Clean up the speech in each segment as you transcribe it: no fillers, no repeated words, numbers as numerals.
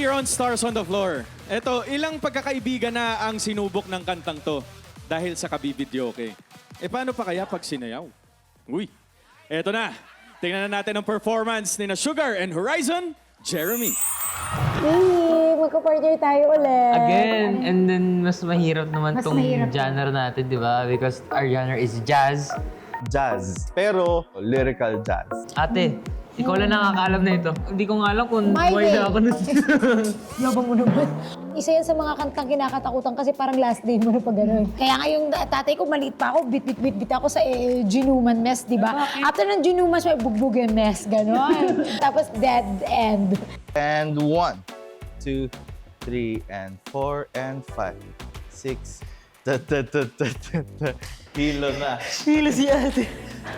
here on Stars on the Floor. Eto, ilang pagkakaibigan na ang sinubok ng kantang to dahil sa kabibidyoke. Paano pa kaya pag sinayaw? Uy, eto na. Tingnan na natin ang performance ni na Sugar and Horizon, Jeremy. Hey, magka-partner tayo ulit. Again, and then mas mahirap naman Mas tong mahirap. genre natin, di ba? Because our genre is jazz. Jazz, pero lyrical jazz. Ate, ikaw lang nakakaalam na ito. Hindi ko nga alam kung My buhay way. na ako nun. Yabang mo naman. Isa yan sa mga kantang kinakatakutan kasi parang last day mo na pag gano'n. Kaya nga yung tatay ko, maliit pa ako, bit ako sa Ginuman mess, di ba? After ng Ginuman, may bugbog yung mess, gano'n. Tapos dead end. And 1, 2, 3, and 4, and 5, 6. Hilo na. Hilo si ate.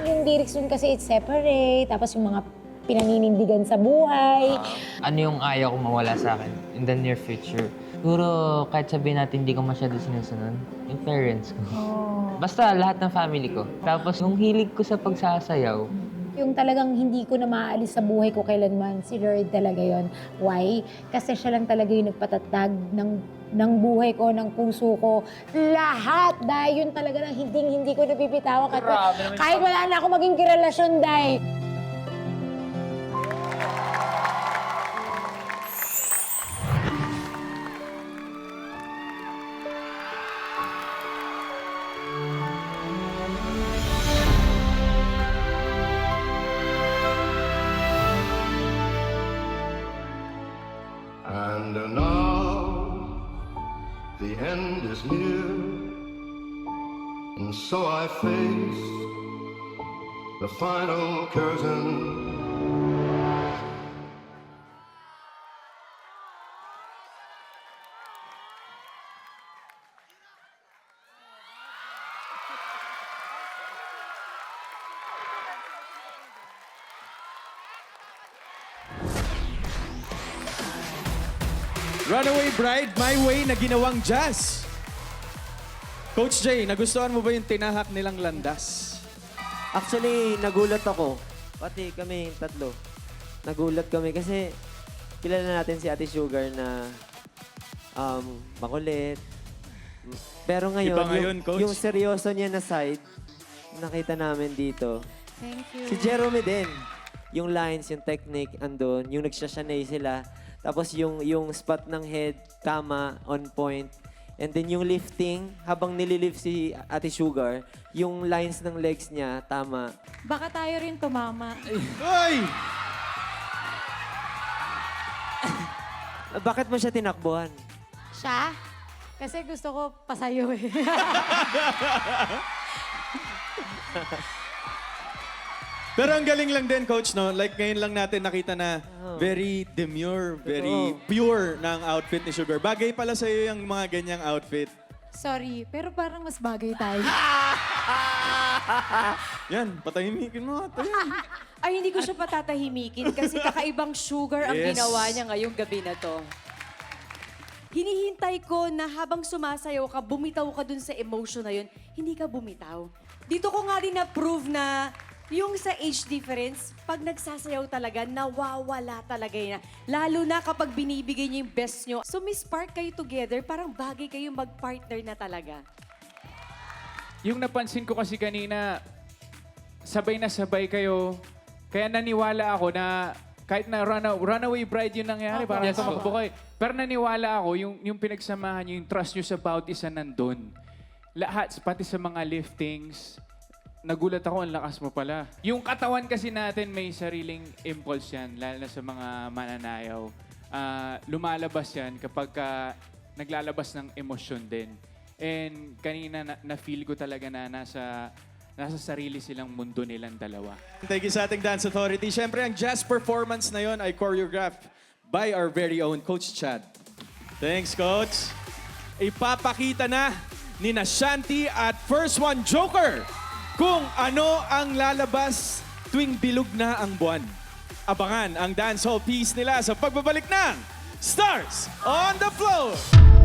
Yung lyrics nun kasi it's separate, tapos yung mga pinaninindigan sa buhay. Ano yung ayaw kong mawala sa akin in the near future? Siguro kahit sabihin natin hindi ko masyado sinusunod, yung parents ko. Basta lahat ng family ko. Tapos yung hilig ko sa pagsasayaw, Yung talagang hindi ko na maaalis sa buhay ko kailanman, si Lord talaga yon. Why? Kasi siya lang talaga yung nagpatatag ng buhay ko, ng puso ko. Lahat, dahil yun talaga ng hindi ko napipitawan. Kahit wala na ako maging kirelasyon, dahil. And now the end is near, and so I face the final curtain. Runaway Bride, My Way na ginawang jazz. Coach Jay, nagustuhan mo ba yung tinahak nilang landas? Actually, nagulat ako. Pati kami tatlo. Nagulat kami kasi kilala natin si Ate Sugar na makulit. Pero ngayon, Iba ngayon, Coach. yung seryoso niya na side, nakita namin dito. Thank you. Si Jeremy din. Yung lines, yung technique, andun. Yung nagsasyanay sila. Tapos yung spot ng head, tama, on point. And then yung lifting, habang nililift si Ate Sugar, yung lines ng legs niya, tama. Baka tayo rin tumama. Ay! Bakit mo siya tinakbuhan? Siya? Kasi gusto ko pasayo eh. Pero ang galing lang din, Coach, no? Like ngayon lang natin nakita na very demure, very pure ng outfit ni Sugar. Bagay pala sa'yo yung mga ganyang outfit. Sorry, pero parang mas bagay tayo. Yan, patahimikin mo. Ay, hindi ko siya patatahimikin kasi kakaibang Sugar ang Yes. ginawa niya ngayong gabi na to. Hinihintay ko na habang sumasayaw ka, bumitaw ka dun sa emotion na yun, hindi ka bumitaw. Dito ko nga rin na-prove na yung sa age difference, pag nagsasayaw talaga, nawawala talaga yun. Lalo na kapag binibigay niyo yung best niyo. So, Miss Spark kayo together, parang bagay kayo mag-partner na talaga. Yung napansin ko kasi kanina, sabay na sabay kayo. Kaya naniwala ako na kahit na runaway bride yung nangyari, parang tumakbo kayo. Pero naniwala ako, yung pinagsamahan nyo, yung trust nyo sa bawat isa nandun. Lahat, pati sa mga liftings, nagulat ako, ang lakas mo pala. Yung katawan kasi natin may sariling impulse yan, lalo na sa mga mananayaw. Lumalabas yan kapag naglalabas ng emosyon din. And kanina na-feel ko talaga na nasa sarili silang mundo nilang dalawa. Thank you sa ating Dance Authority. Siyempre, ang jazz performance na yon ay choreographed by our very own Coach Chad. Thanks, Coach. Ipapakita na ni Shanti at First One Joker kung ano ang lalabas tuwing bilog na ang buwan. Abangan ang dancehall piece nila sa pagbabalik ng Stars on the Floor!